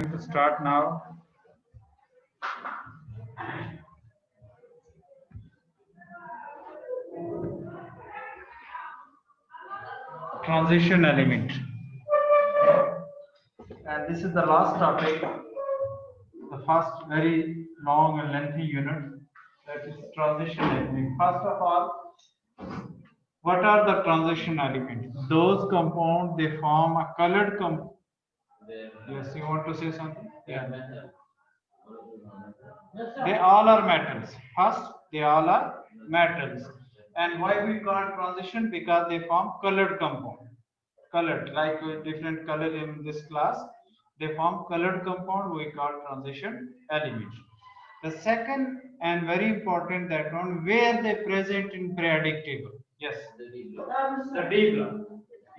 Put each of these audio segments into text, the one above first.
going to start now. Transition element. And this is the last topic, the first very long and lengthy unit, that is transition element. First of all, what are the transition elements? Those compounds, they form a colored compound. Yes, you want to say something? Yeah. They all are metals. First, they all are metals. And why we call transition? Because they form colored compound. Colored, like different color in this class, they form colored compound. We call transition element. The second and very important, that one, where they present in periodic table. Yes. The D block.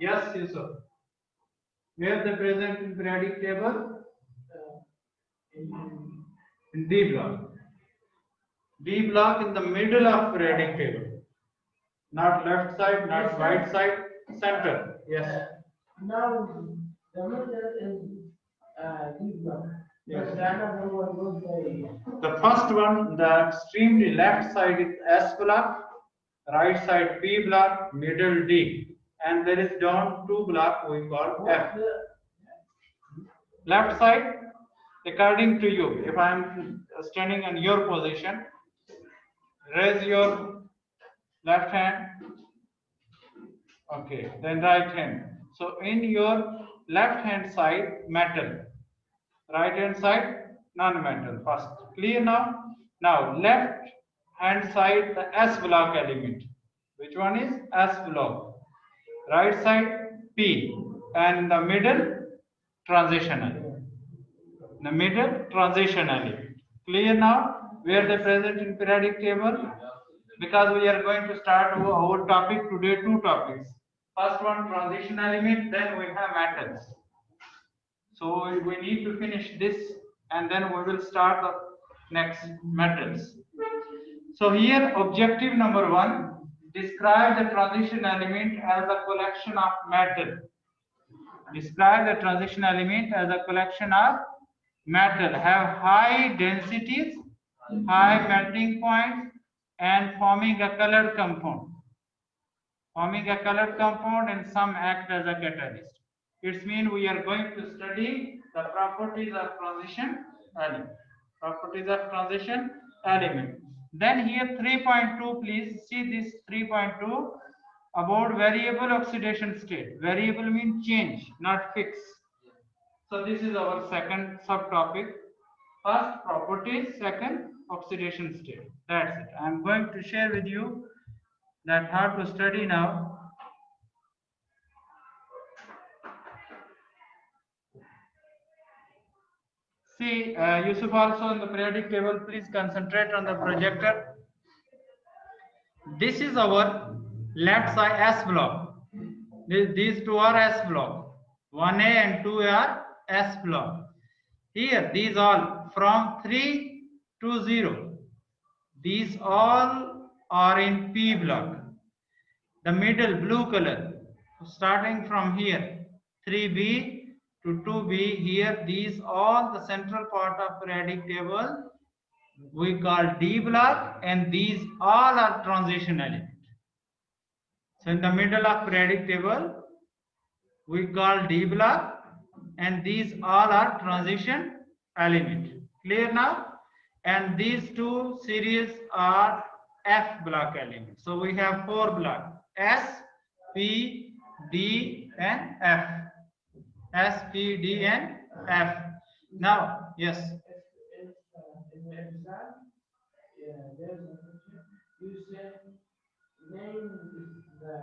Yes, Yusuf. Where they present in periodic table? In D block. D block in the middle of periodic table. Not left side, not right side, center. Yes. Now, the middle is D block. Yes. The other one goes by. The first one, the extremely left side is S block, right side P block, middle D, and there is down two block we call F. Left side, according to you, if I am standing in your position, raise your left hand. Okay, then right hand. So in your left hand side, metal. Right hand side, non-metal. First, clear now? Now, left hand side, the S block element. Which one is S block? Right side, P. And in the middle, transition element. The middle, transition element. Clear now? Where they present in periodic table? Because we are going to start our topic today, two topics. First one, transition element, then we have metals. So we need to finish this and then we will start the next metals. So here objective number one, describe the transition element as a collection of metal. Describe the transition element as a collection of metal, have high densities, high melting points, and forming a colored compound. Forming a colored compound, and some act as a catalyst. It means we are going to study the properties of transition element. Properties of transition element. Then here 3.2, please see this 3.2 about variable oxidation state. Variable means change, not fix. So this is our second subtopic. First properties, second oxidation state. That's it. I am going to share with you that how to study now. See, Yusuf also in the periodic table, please concentrate on the projector. This is our left side S block. These two are S block. 1A and 2A are S block. Here, these all from 3 to 0. These all are in P block. The middle blue color, starting from here, 3B to 2B, here these all the central part of periodic table we call D block, and these all are transition element. So in the middle of periodic table we call D block, and these all are transition element. Clear now? And these two series are F block elements. So we have four blocks: S, P, D, and F. S, P, D, and F. Now, yes. In the exam, yeah, there's a question. You say name the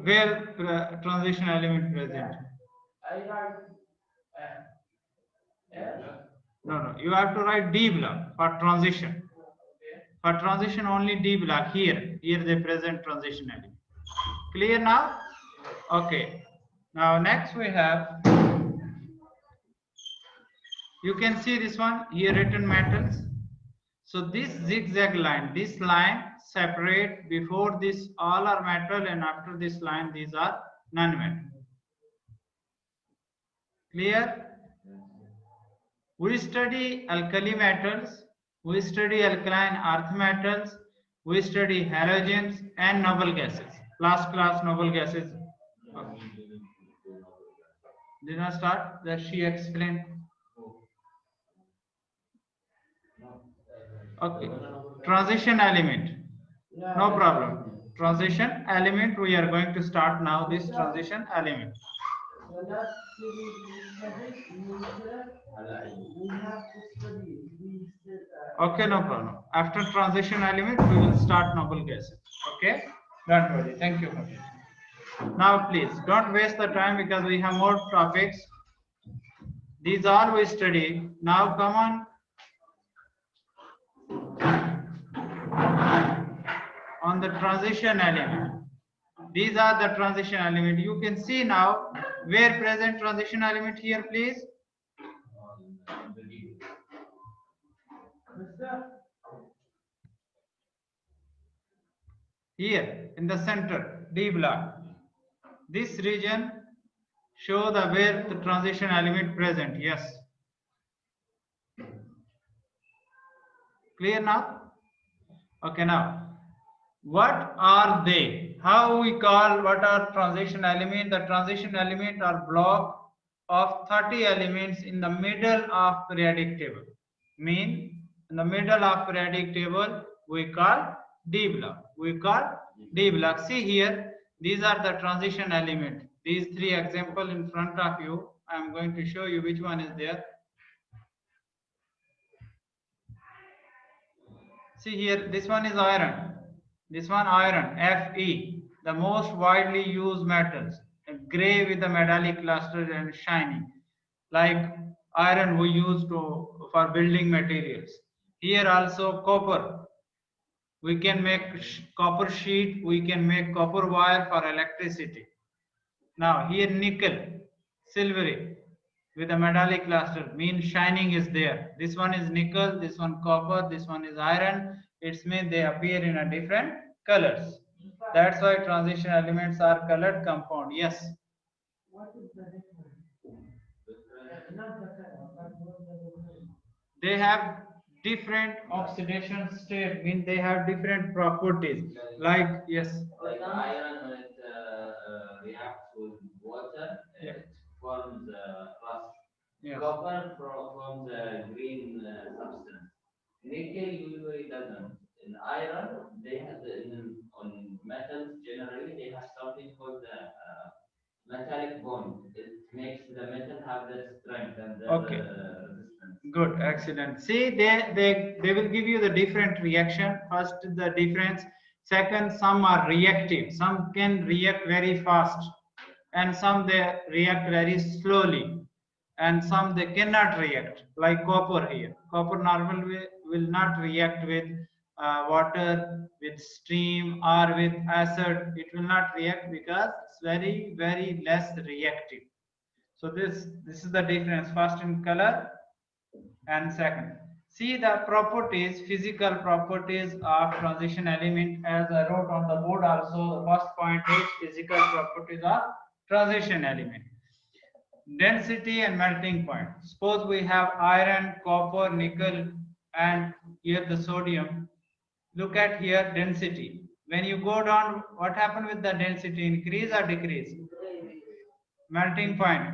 Where transition element present? I write F. No. You have to write D block for transition. For transition, only D block here. Here they present transition element. Clear now? Okay. Now next we have, you can see this one here written metals. So this zigzag line, this line separate before this all are metal, and after this line these are non-metal. Clear? We study alkali metals, we study alkaline earth metals, we study halogens and noble gases. Last class noble gases. Okay. Did not start? That she explained. Okay. Transition element. Yeah, No problem. Transition element. We are going to start now this transition element. the last series we studied, we have to study. We said, Okay, no problem. After transition element, we will start noble gases. Okay? Don't worry. Thank you. Now, please don't waste the time because we have more topics. These are we study. Now, come on the transition element. These are the transition element. You can see now where present transition element here, please. Mister, Here in the center, D block. This region show the where the transition element present. Yes. Clear now? Okay, now what are they? How we call what are transition element? The transition element are block of 30 elements in the middle of periodic table. Mean in the middle of periodic table we call D block. We call D block. See here, these are the transition element. These three example in front of you. I am going to show you which one is there. See here, this one is iron. This one iron, Fe, the most widely used metals, gray with the metallic luster and shiny, like iron we use for building materials. Here also copper. We can make copper sheet, we can make copper wire for electricity. Now here nickel, silvery with a metallic luster, means shining is there. This one is nickel, this one copper, this one is iron. It's mean they appear in a different colors. That's why transition elements are colored compound. Yes. what is the difference? Not the color, but what the difference? They have different oxidation state, mean they have different properties. Like yes. Like iron, when it reacts with water, Yeah. it forms rust. Yeah. Copper forms a green substance. Nickel usually doesn't. In iron, they have on metals generally they have something called the metallic bond. It makes the metal have the strength and the Okay. resistance. Good, excellent. See, they will give you the different reaction. First, the difference. Second, some are reactive. Some can react very fast, and some they react very slowly, and some they cannot react. Like copper here. Copper normally will not react with water, with steam, or with acid. It will not react because it's very less reactive. So this is the difference. First in color and second. See the properties, physical properties of transition element as I wrote on the board also. The first point is physical properties of transition element. Density and melting point. Suppose we have iron, copper, nickel, and here the sodium. Look at here density. When you go down, what happened with the density? Increase or decrease? Melting point.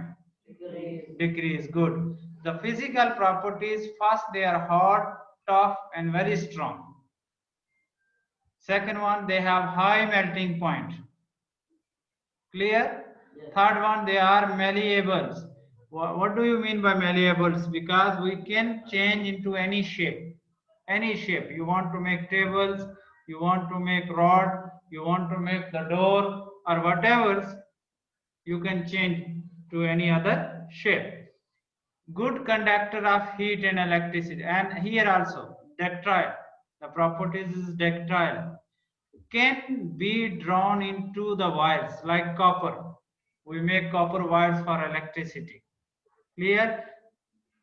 Decrease. Good. The physical properties, first they are hot, tough and very strong. Second one, they have high melting point. Clear? Third one, they are malleables. What do you mean by malleables? Because we can change into any shape. Any shape. You want to make tables, you want to make rod, you want to make the door or whatever, you can change to any other shape. Good conductor of heat and electricity, and here also ductile. The properties is ductile, can be drawn into the wires like copper. We make copper wires for electricity. Clear?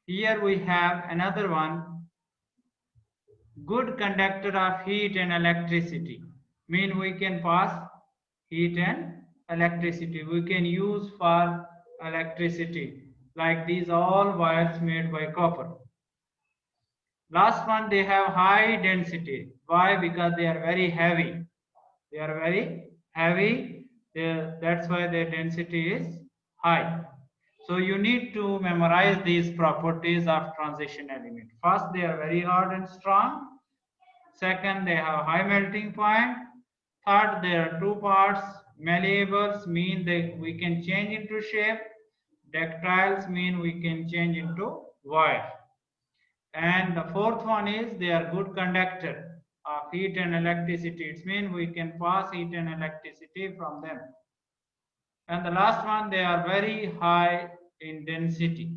Here we have another one. Good conductor of heat and electricity, mean we can pass heat and electricity, we can use for electricity. like these all wires made by copper. Last one, they have high density. Why? Because they are very heavy. They are very heavy. That's why their density is high. So you need to memorize these properties of transition element. First, they are very hard and strong. Second, they have high melting point. Third, there are two parts. Malleables mean that we can change into shape. Ductiles mean we can change into wire. And the fourth one is they are good conductor of heat and electricity. It means we can pass heat and electricity from them. And the last one, they are very high in density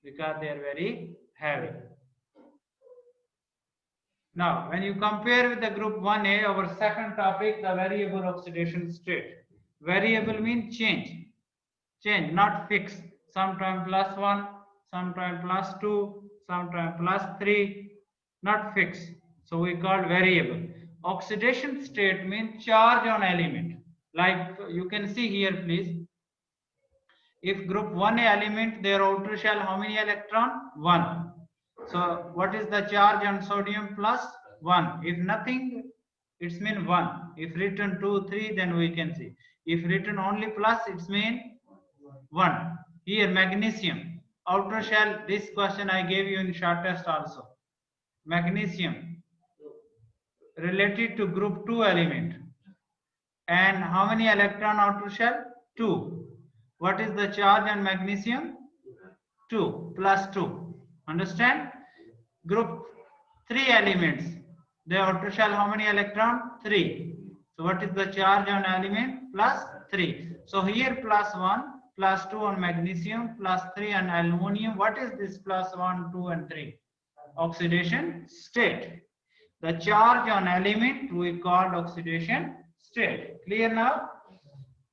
because they are very heavy. Now, when you compare with the group 1A, our second topic, the variable oxidation state. Variable means change. Change, not fixed. Sometime +1, sometime +2, sometime +3, not fixed. So we call variable. Oxidation state means charge on element. Like you can see here, please. If group 1A element, their outer shell, how many electron? 1. So what is the charge on sodium? +1. If nothing, it's mean 1. If written 2, 3, then we can see. If written only plus, it's mean 1. Here magnesium, outer shell, this question I gave you in short test also. Magnesium related to group 2 element. And how many electron outer shell? 2. What is the charge on magnesium? 2 +2. Understand? Group 3 elements. The outer shell, how many electron? 3. So what is the charge on element? +3. So here +1, +2 on magnesium, +3 on aluminum. What is this +1, 2 and 3? Oxidation state. The charge on element we called oxidation state. Clear now?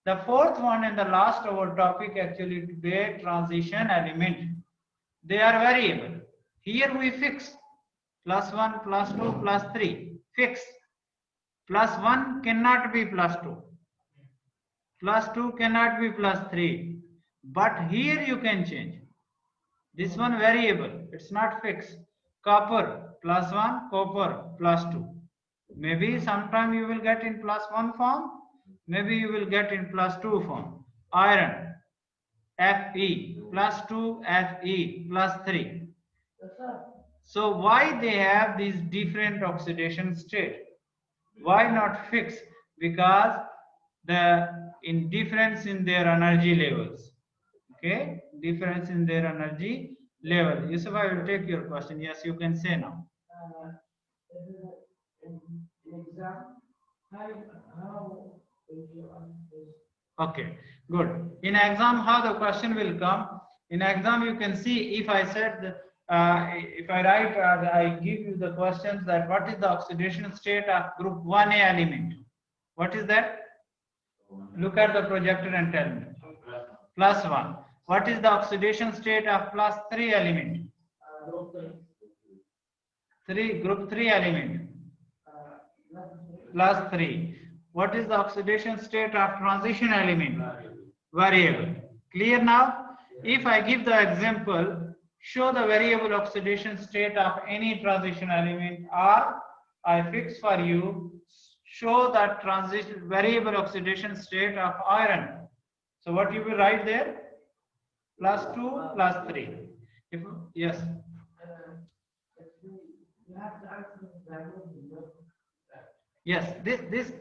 The fourth one and the last our topic actually today, transition element. They are variable. Here we fix +1, +2, +3. Fix. +1 cannot be +2. +2 cannot be +3. But here you can change. This one variable. It's not fixed. Copper +1, copper +2. Maybe sometime you will get in +1 form. Maybe you will get in +2 form. Iron Fe +2, Fe +3. So why they have these different oxidation state? Why not fixed? Because the difference in their energy levels. Okay, difference in their energy level. Yusuf, I will take your question. Yes, you can say now. Okay, good. In exam, how the question will come? In exam, you can see if I said, if I write, I give you the questions that what is the oxidation state of group 1A element? What is that? Look at the projector and tell me. +1. What is the oxidation state of +3 element? Group 3 element. +3. What is the oxidation state of transition element? Variable. Clear now? If I give the example, show the variable oxidation state of any transition element, or I fix for you, show that transition variable oxidation state of iron. So what you will write there? +2, +3. If yes. Yes,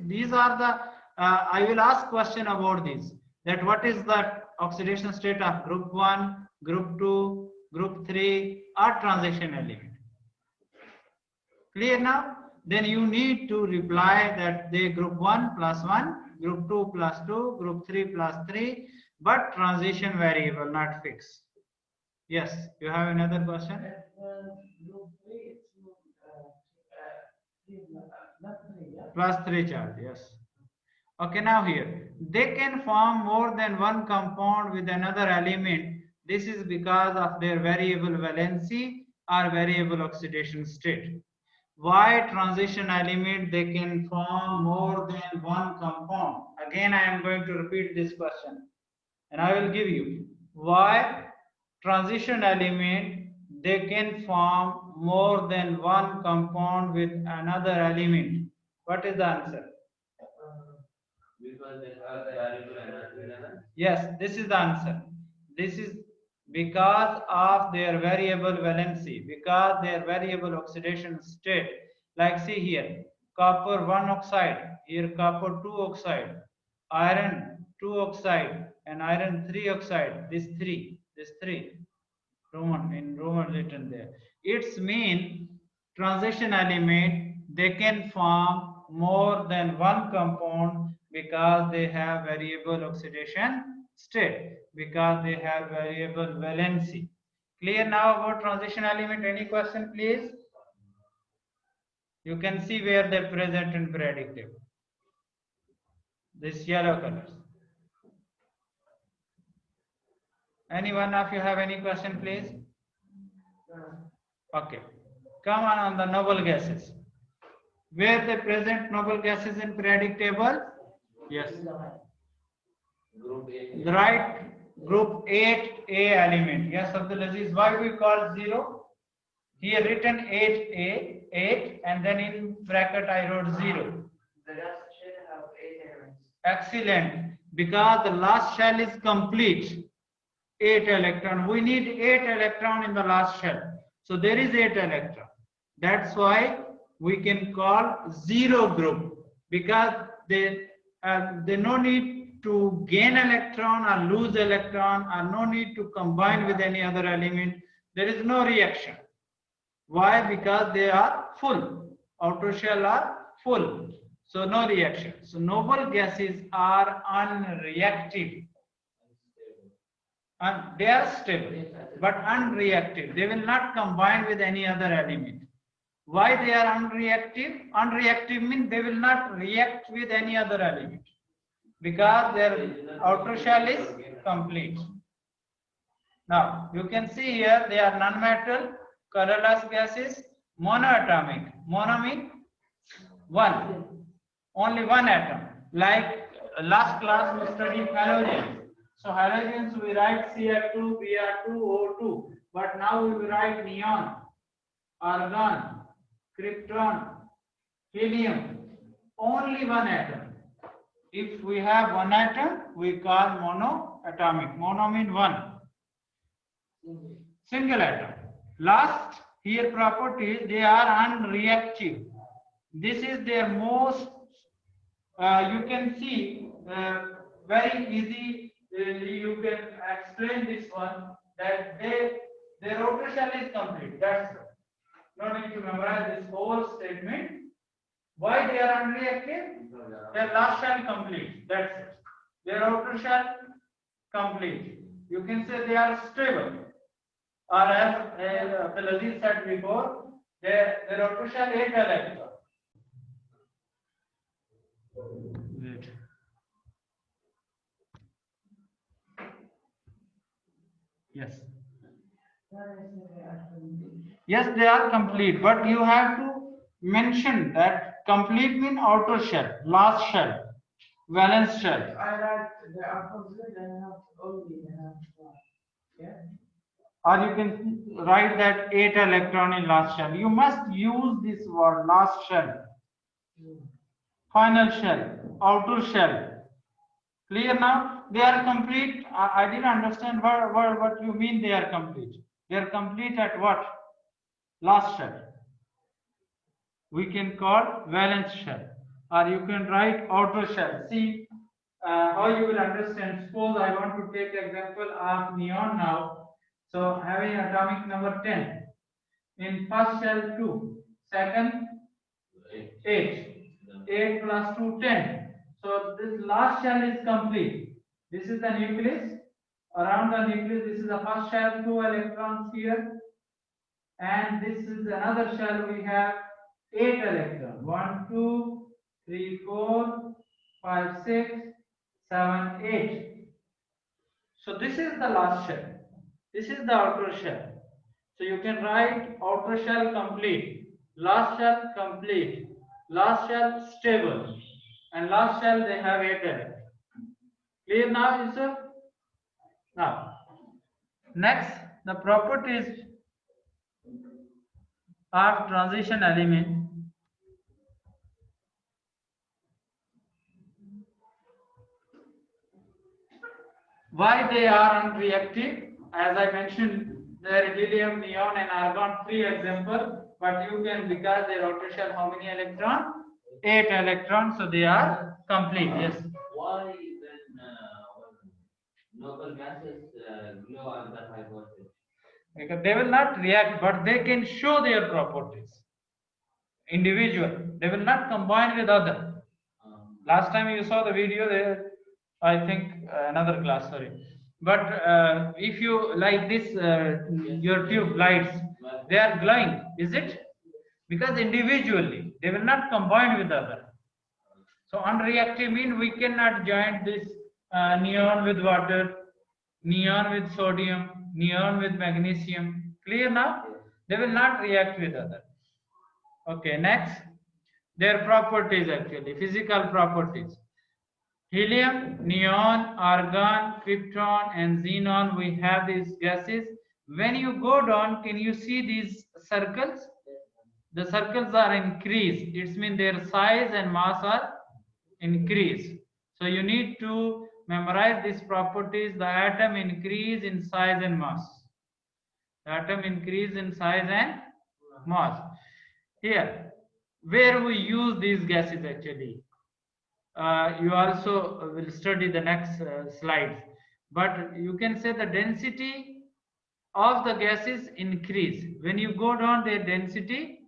these are the, I will ask question about this. That what is the oxidation state of group 1, group 2, group 3 or transition element. Clear now? Then you need to reply that they group 1 +1, group 2 +2, group 3 +3, but transition variable, not fixed. Yes, you have another question? +3 charge, yes. Okay, now here, they can form more than one compound with another element. This is because of their variable valency or variable oxidation state. Why transition element they can form more than one compound? Again, I am going to repeat this question and I will give you. Why transition element, they can form more than one compound with another element. What is the answer? Because they have variable energy level. Yes, this is the answer. This is because of their variable valency, because their variable oxidation state. Like see here, copper 1 oxide, here copper 2 oxide, iron 2 oxide, and iron 3 oxide. This three. Roman written there. Its mean transition element, they can form more than one compound because they have variable oxidation state, because they have variable valency. Clear now about transition element? Any question, please? You can see where they present in periodic table. This yellow colors. Any one of you have any question, please? Okay. Come on the noble gases. Where they present noble gases in periodic table? Yes. Group A. The right, group 8A element. Yes, Abdul Aziz. Why we call 0? Here written 8A, 8, and then in bracket I wrote 0. The last shell have 8 elements. Excellent. Because the last shell is complete. 8 electron. We need 8 electron in the last shell. So there is 8 electron. That's why we can call 0 group, because they no need to gain electron or lose electron, or no need to combine with any other element. There is no reaction. Why? Because they are full. Outer shell are full. So no reaction. So noble gases are unreactive. And they are stable but unreactive. They will not combine with any other element. Why they are unreactive? Unreactive means they will not react with any other element, because their outer shell is complete. Now you can see here they are non-metal, colorless gases, monoatomic. Mono means one, only one atom. Like last class we studied halogens. So halogens we write Cl2, Br2, O2, but now we will write neon, argon, krypton, helium, only one atom. If we have one atom, we call monoatomic. Mono means one. Single atom. Last here properties, they are unreactive. This is their most, you can see very easy. You can explain this one, that their outer shell is complete. That's it. No need to memorize this whole statement. Why they are unreactive? Their last shell complete. That's it. Their outer shell complete. You can say they are stable. Or as Abdulaziz said before, their outer shell 8 electron. Wait. Yes. Yes, they are complete, but you have to mention that complete means outer shell, last shell, valence shell. I write the opposite and not only the half one. Yeah. Or you can write that 8 electron in last shell. You must use this word, last shell, final shell, outer shell. Clear now? They are complete. I didn't understand what you mean they are complete. They are complete at what? Last shell. We can call valence shell. Or you can write outer shell. See how you will understand. Suppose I want to take example of neon now. So having atomic number 10. In first shell 2. Second 8. 8 plus 2, 10. So this last shell is complete. This is the nucleus. Around the nucleus, this is the first shell, 2 electrons here. And this is another shell, we have 8 electrons. 1, 2, 3, 4, 5, 6, 7, 8. So this is the last shell. This is the outer shell. So you can write outer shell complete, last shell complete, last shell stable, and last shell they have 8 electrons. Clear now, Yusuf? Now, next The properties of transition element. Why they are unreactive? As I mentioned, there helium, neon, and argon, 3 example. But you can, because they rotation how many electron? 8 electrons, so they are complete. Yes. Why then noble gases glow under high voltage? Because they will not react, but they can show their properties. Individual, they will not combine with other. Last time you saw the video there, I think another class, sorry. But if you like this, your tube lights, they are glowing, is it? Because individually, they will not combine with other. So unreactive mean we cannot join this neon with water, neon with sodium, neon with magnesium. Clear now? They will not react with other. Okay, next, their properties actually, physical properties. Helium, neon, argon, krypton, and xenon, we have these gases. When you go down, can you see these circles? The circles are increased. It means their size and mass are increased. So you need to memorize these properties. The atom increase in size and mass. The atom increase in size and mass. Here, where we use these gases actually. You also will study the next slides, but you can say the density of the gases increase. When you go down, their density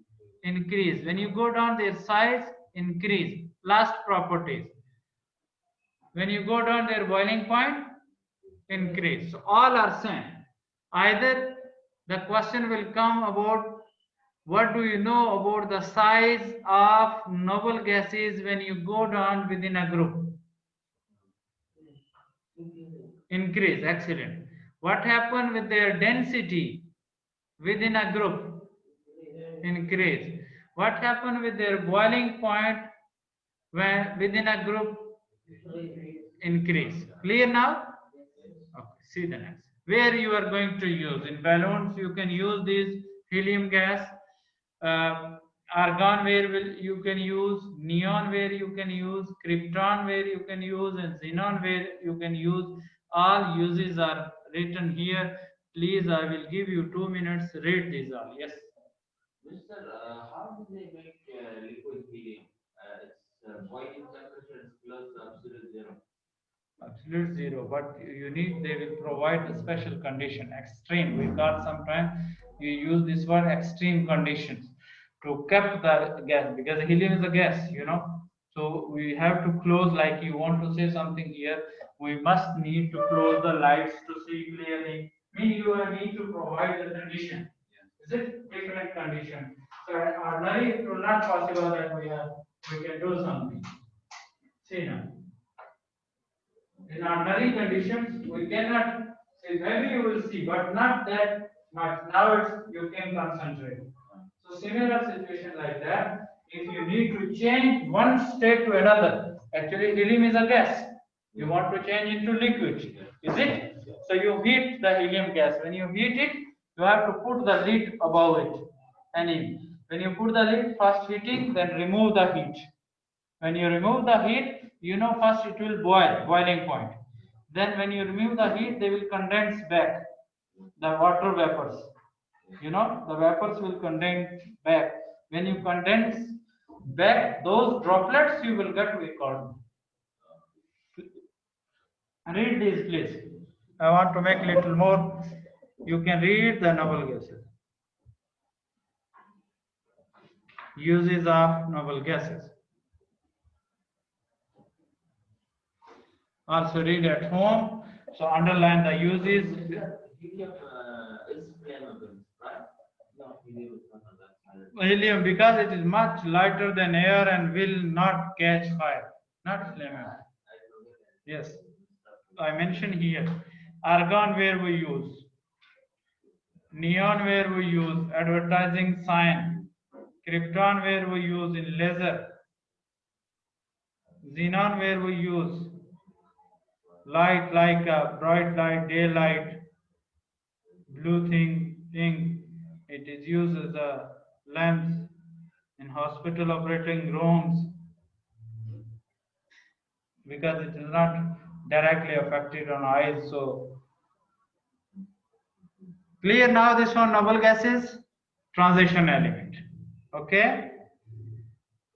increase. When you go down, their size increase. Last properties. When you go down, their boiling point increase. So all are same. Either the question will come about what do you know about the size of noble gases when you go down within a group? Increase, excellent. What happened with their density within a group? Increase. What happened with their boiling point when within a group? Increase. Clear now? Okay, see the next. Where you are going to use? In balloons, you can use this helium gas. Argon where will you can use, neon where you can use, krypton where you can use, and xenon where you can use. All uses are written here. Please, I will give you 2 minutes. Read these all. Yes. Mister, how do they make liquid helium? Its boiling temperature is close to absolute zero. Absolute zero, but you need, they will provide a special condition, extreme. We call sometimes you use this word extreme conditions to keep the gas, because helium is a gas, you know. So we have to close, like you want to say something here, we must need to close the lights to see clearly. Mean you need to provide the condition. Is it different condition? So ordinary it will not possible that we can do something. See now. In ordinary conditions, we cannot say, maybe you will see, but not that much. Now it's, you can concentrate. So similar situation like that, if you need to change one state to another, actually helium is a gas. You want to change into liquid, is it? So you heat the helium gas. When you heat it, you have to put the lid above it. And when you put the lid, first heating, then remove the heat. When you remove the heat, you know, first it will boil, boiling point. Then when you remove the heat, they will condense back the water vapors. You know, the vapors will condense back. When you condense back those droplets, you will get vacuum. Read these, please. I want to make little more. You can read the noble gases. Uses of noble gases. Also read at home. So underline the uses. Helium is flammable, right? No, helium is not that. Helium, because it is much lighter than air and will not catch fire. Not flammable. Yes. I mentioned here. Argon where we use. Neon where we use. Advertising sign. Krypton where we use in laser. Xenon where we use. Light like a bright light, daylight. blue thing, ink. It is used as a lens in hospital operating rooms because it is not directly affected on eyes. So clear now this one, noble gases, transition element. Okay.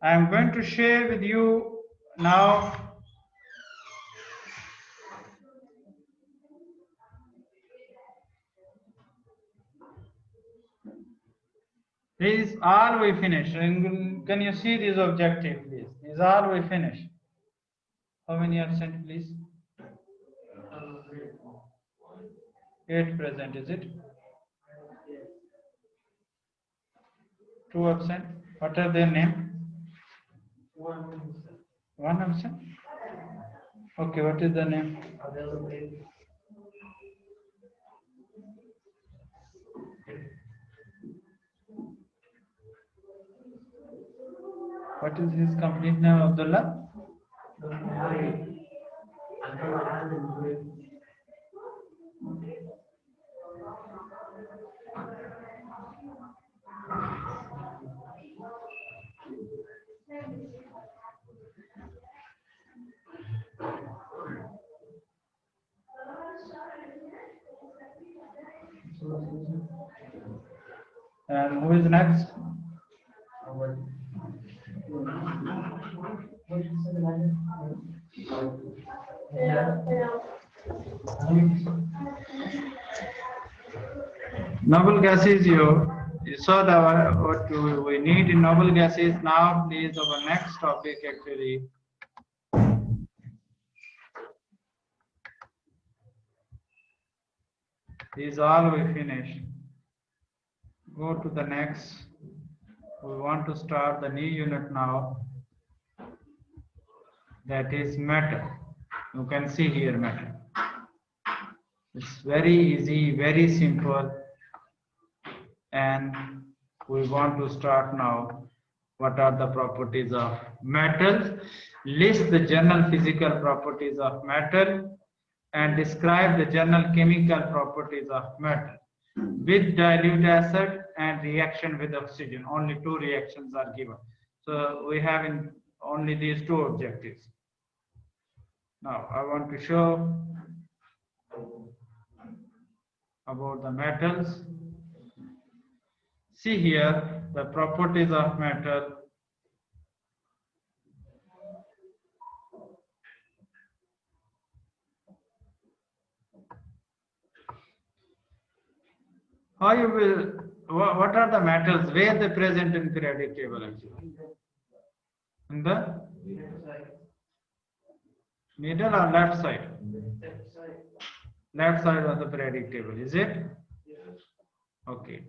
I am going to share with you now these all we finish. Can you see this objective, please? These all we finish. How many are sent, please? 8 present, is it? 2 absent. What are their name? One absent. Okay, what is the name? What is his complete name, Abdullah? And who is next? Noble gases, you saw that what we need in noble gases. Now, please, our next topic actually. These all we finish. Go to the next. We want to start the new unit now. That is metal. You can see here metal. It's very easy, very simple. And we want to start now. What are the properties of metals? List the general physical properties of metal and describe the general chemical properties of metal with dilute acid and reaction with oxygen. Only 2 reactions are given. So we have in only these 2 objectives. Now I want to show about the metals. See here the properties of metal. How you will, what are the metals, where they present in periodic table actually? In the middle or left side? Left side of the periodic table, is it? Okay.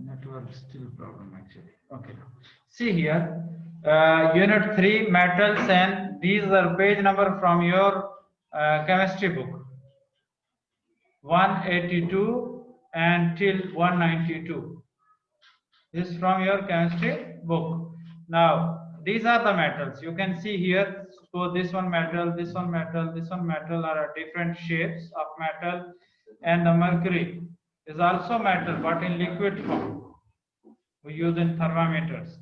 Network still problem actually. Okay. See here, unit 3 metals, and these are page number from your chemistry book 182 and till 192. This is from your chemistry book. Now these are the metals. You can see here. So this one metal, this one metal, this one metal are different shapes of metal, and the mercury is also metal but in liquid form. We use in thermometers.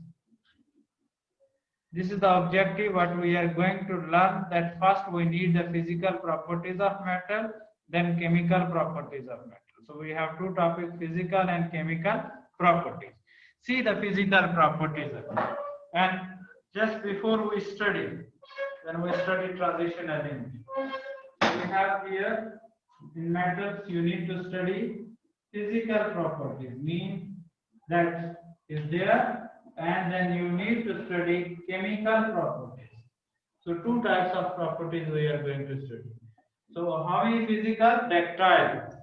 This is the objective what we are going to learn, that first we need the physical properties of metal, then chemical properties of metal. So we have 2 topics, physical and chemical properties. See the physical properties of metal. And just before we study, when we study transition element, we have here in metals you need to study physical properties, mean that is there, and then you need to study chemical properties. So 2 types of properties we are going to study. So how many physical? Ductile,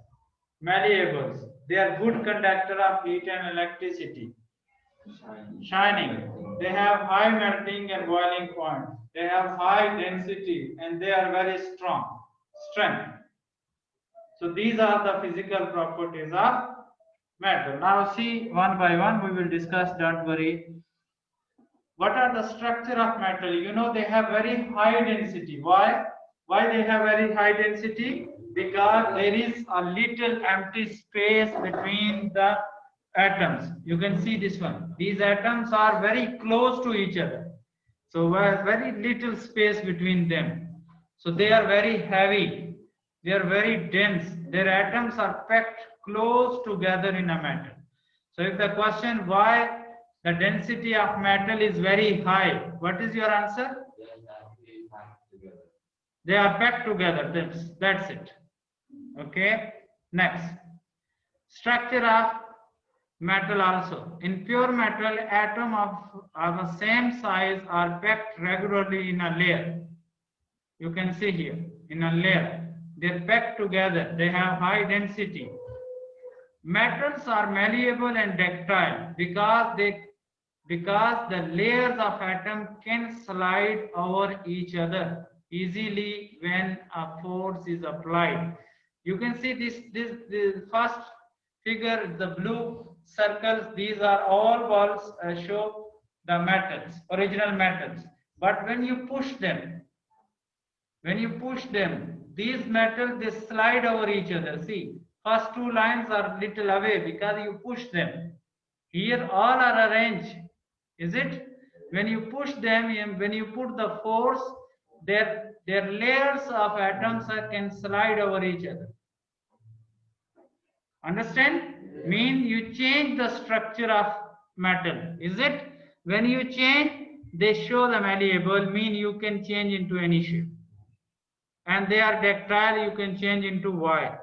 malleables, they are good conductor of heat and electricity. Shining, they have high melting and boiling point, they have high density, and they are very strong, strength. So these are the physical properties of metal. Now see one by one we will discuss, don't worry. What are the structure of metal? You know, they have very high density. Why? Why they have very high density? Because there is a little empty space between the atoms. You can see this one. These atoms are very close to each other. So very little space between them. So they are very heavy. They are very dense. Their atoms are packed close together in a metal. So if the question why the density of metal is very high, what is your answer? They are packed together. That's it. Okay. Next, structure of metal also. In pure metal, atoms of the same size are packed regularly in a layer. You can see here in a layer. They're packed together. They have high density. Metals are malleable and ductile because the layers of atom can slide over each other easily when a force is applied. You can see this first figure, the blue circles, these are all balls show the metals, original metals. But when you push them, these metals, they slide over each other. See, first two lines are little away because you push them. Here all are arranged. Is it? When you push them, when you put the force, their layers of atoms can slide over each other. Understand? Mean you change the structure of metal. Is it? When you change, they show the malleable, mean you can change into any shape. And they are ductile, you can change into wire.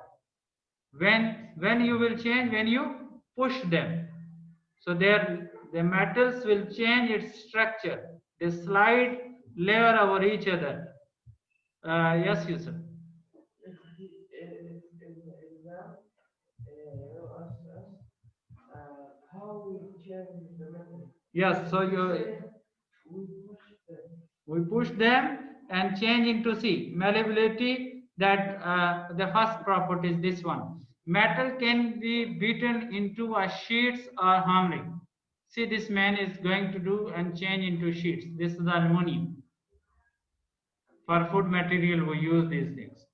When you will change, when you push them. So the metals will change its structure. They slide layer over each other. Yes, Yusuf. How we change the metal? Yes, so we push them and change into C. Malleability, that the first property is this one. Metal can be beaten into a sheets or hammering. See, this man is going to do and change into sheets. This is the aluminum. For food material, we use these things.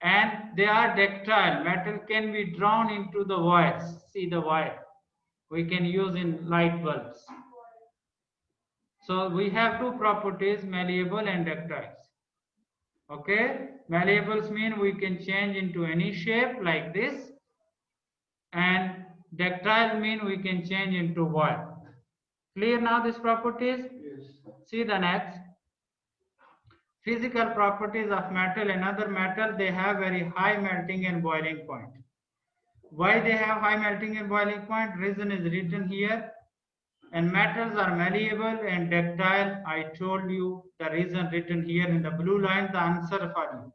And they are ductile. Metal can be drawn into the wires. See the wire. We can use in light bulbs. So we have two properties, malleable and ductile. Okay, malleables mean we can change into any shape like this, and ductile mean we can change into wire. Clear now these properties? Yes. See the next. Physical properties of metal and other metal, they have very high melting and boiling point. Why they have high melting and boiling point? Reason is written here. And metals are malleable and ductile. I told you the reason written here in the blue line, the answer for you.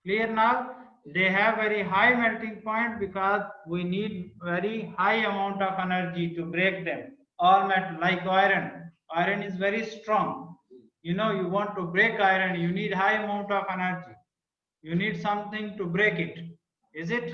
Clear now? They have very high melting point because we need very high amount of energy to break them. All metal, like iron. Iron is very strong. You know, you want to break iron, you need high amount of energy. You need something to break it. Is it?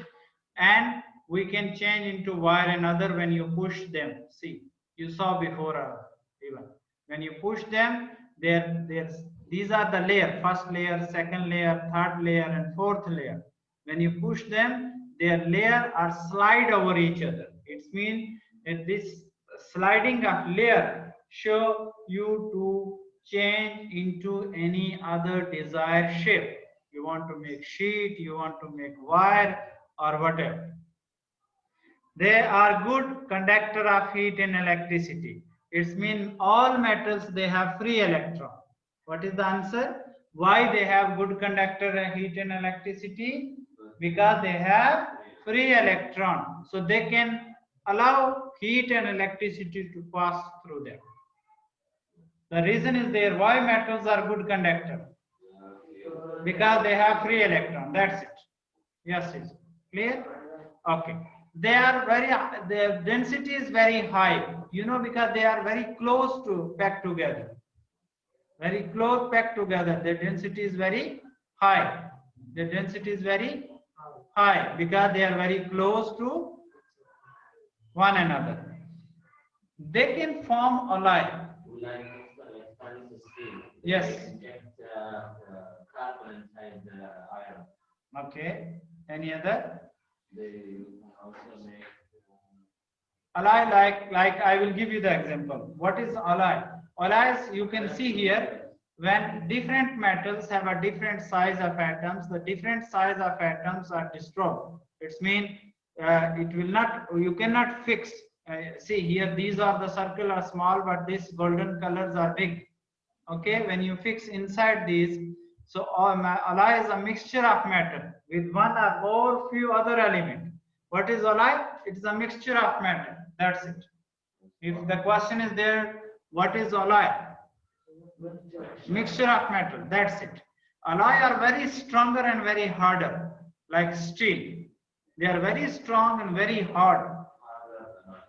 And we can change into wire and other when you push them. See. You saw before even when you push them, these are the layer, first layer, second layer, third layer, and fourth layer. When you push them, their layer are slide over each other. It means that this sliding of layer show you to change into any other desired shape. You want to make sheet, you want to make wire, or whatever. They are good conductor of heat and electricity. It means all metals, they have free electron. What is the answer? Why they have good conductor of heat and electricity? Because they have free electron. So they can allow heat and electricity to pass through them. The reason is there. Why metals are good conductor? Because they have free electron. That's it. Yes, is clear? Okay. They are their density is very high, you know, because they are very close to packed together. Very close packed together. Their density is very high. Their density is very high because they are very close to one another. They can form alloy. like stainless steel. Yes. They inject carbon inside the iron. Okay. Any other? They also make Alloy, like I will give you the example. What is alloy? Alloys, you can see here, when different metals have a different size of atoms, the different size of atoms are disturbed. It means it will not, you cannot fix. See here, these are the circle are small, but these golden colors are big. Okay, when you fix inside these, so alloy is a mixture of metal with one or more few other elements. What is alloy? It is a mixture of metal. That's it. If the question is there, what is alloy? Mixture of metal. That's it. Alloy are very stronger and very harder, like steel. They are very strong and very hard.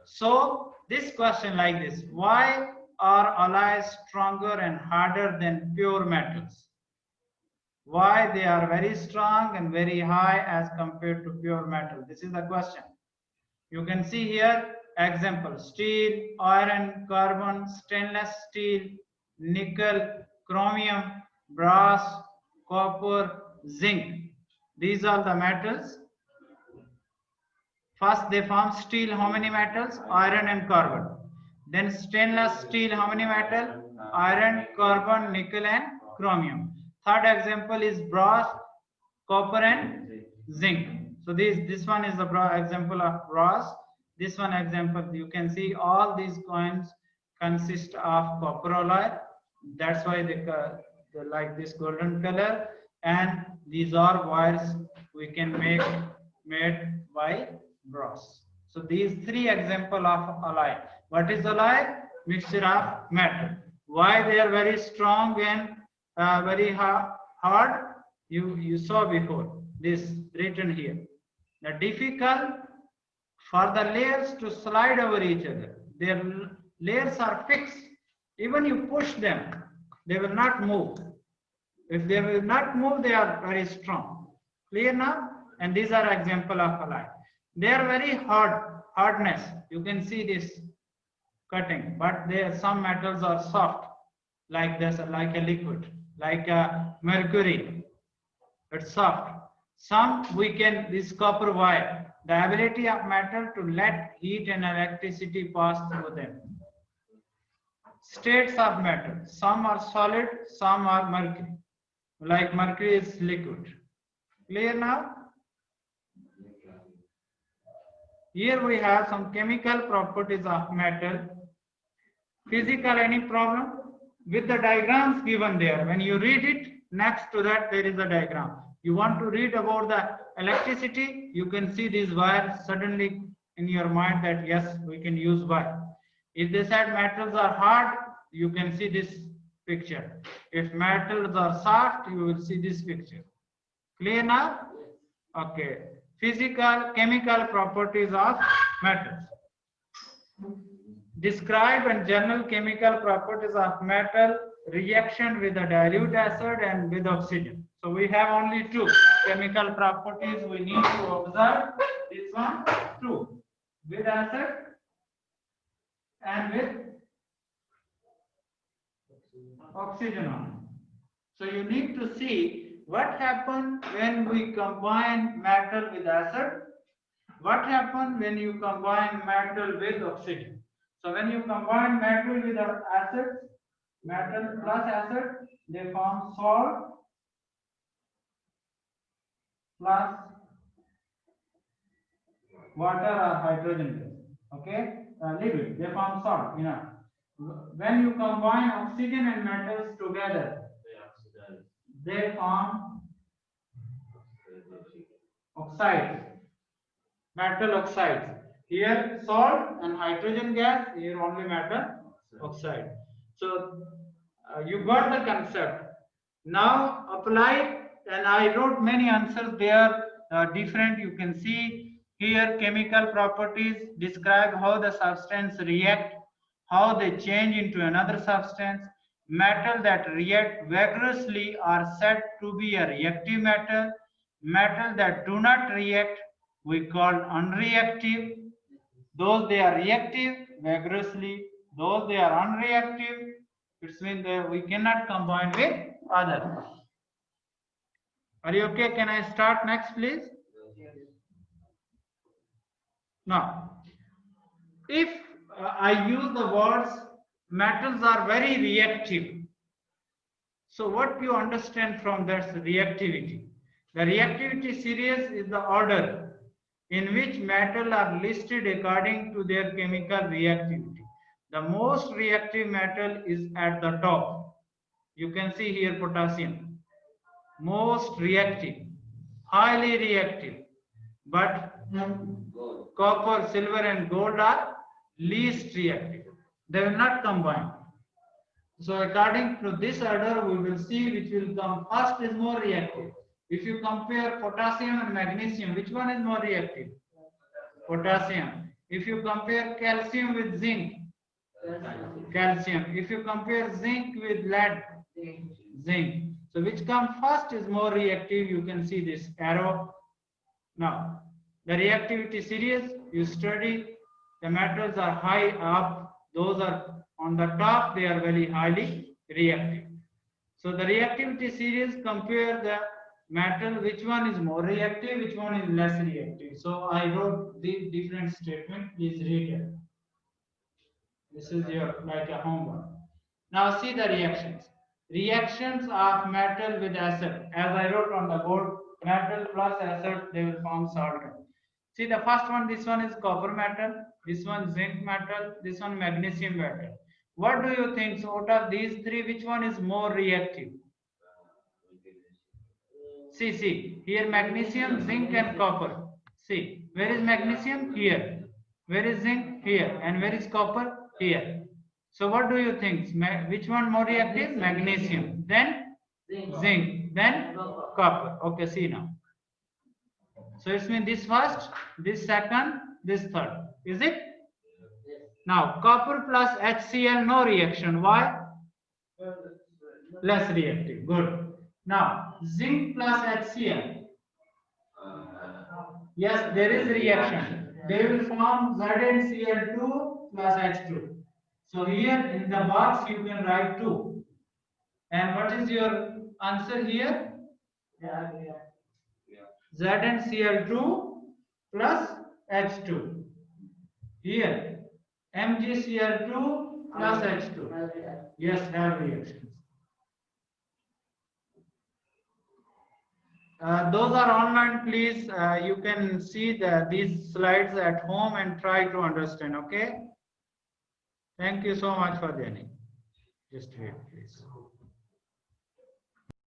So this question like this: why are alloys stronger and harder than pure metals? Why they are very strong and very high as compared to pure metal? This is the question. You can see here example: steel, iron, carbon, stainless steel, nickel, chromium, brass, copper, zinc. These are the metals. First they form steel, how many metals? Iron and carbon. Then stainless steel, how many metal? Iron, carbon, nickel and chromium. Third example is brass, copper and zinc. So this one is the example of brass. This one example, you can see all these coins consist of copper alloy. That's why they like this golden color. And these are wires we can make made by brass. So these three example of alloy. What is alloy? Mixture of metal. Why they are very strong and very hard? You saw before. This written here. The difficult for the layers to slide over each other. Their layers are fixed. Even you push them, they will not move. If they will not move, they are very strong. Clear now? And these are example of alloy. They are very hardness. You can see this cutting, but some metals are soft, like this, like a liquid, like a mercury. It's soft. Some we can, this copper wire, the ability of metal to let heat and electricity pass through them. States of metal, some are solid, some are mercury. Like mercury is liquid. Clear now? Here we have some chemical properties of metal. Physical, any problem? With the diagrams given there, when you read it, next to that there is a diagram. You want to read about the electricity, you can see these wires suddenly in your mind that yes, we can use wire. If they said metals are hard, you can see this picture. If metals are soft, you will see this picture. Clear now? Okay. Physical, chemical properties of metals. Describe and general chemical properties of metal, reaction with a dilute acid and with oxygen. So we have only two chemical properties we need to observe. This one, two, with acid and with oxygen. So you need to see what happens when we combine metal with acid. What happens when you combine metal with oxygen? So when you combine metal with acid, metal plus acid, they form salt plus water or hydrogen gas. Okay, leave it. They form salt. When you combine oxygen and metals together, they form oxides, metal oxides. Here salt and hydrogen gas, here only metal oxide. So you got the concept. Now apply, and I wrote many answers there, different. You can see here chemical properties, describe how the substance react, how they change into another substance. Metal that react vigorously are said to be a reactive metal. Metal that do not react we call unreactive. Those they are reactive vigorously, those they are unreactive It means that we cannot combine with other. Are you okay? Can I start next, please? Now, if I use the words metals are very reactive, so what you understand from that reactivity? The reactivity series is the order in which metals are listed according to their chemical reactivity. The most reactive metal is at the top. You can see here potassium. Most reactive, highly reactive. But copper, silver and gold are least reactive. They will not combine. So according to this order, we will see which will come first is more reactive. If you compare potassium and magnesium, which one is more reactive? Potassium. If you compare calcium with zinc, calcium. If you compare zinc with lead, zinc. So which comes first is more reactive. You can see this arrow. Now, the reactivity series, you study the metals are high up, those are on the top, they are very highly reactive. So the reactivity series compare the metal, which one is more reactive, which one is less reactive. So I wrote the different statement, please read it. This is your like a homework. Now see the reactions. Reactions of metal with acid. As I wrote on the board, metal plus acid, they will form salt. See the first one, this one is copper metal, this one zinc metal, this one magnesium metal. What do you think? So out of these three, which one is more reactive? See, here magnesium, zinc and copper. See, where is magnesium? Here. Where is zinc? Here. And where is copper? Here. So what do you think? Which one more reactive? Magnesium. Then zinc. Then copper. Okay, see now. So it means this first, this second, this third. Is it? Now, copper plus HCl, no reaction. Why? Less reactive. Good. Now, zinc plus HCl. Yes, there is reaction. They will form ZnCl2 plus H2. So here in the box you can write 2. And what is your answer here? ZnCl2 plus H2. Here MgCl2 plus H2. Yes, have reactions. Those are online, please. You can see these slides at home and try to understand, okay? Thank you so much for joining. Just wait, please.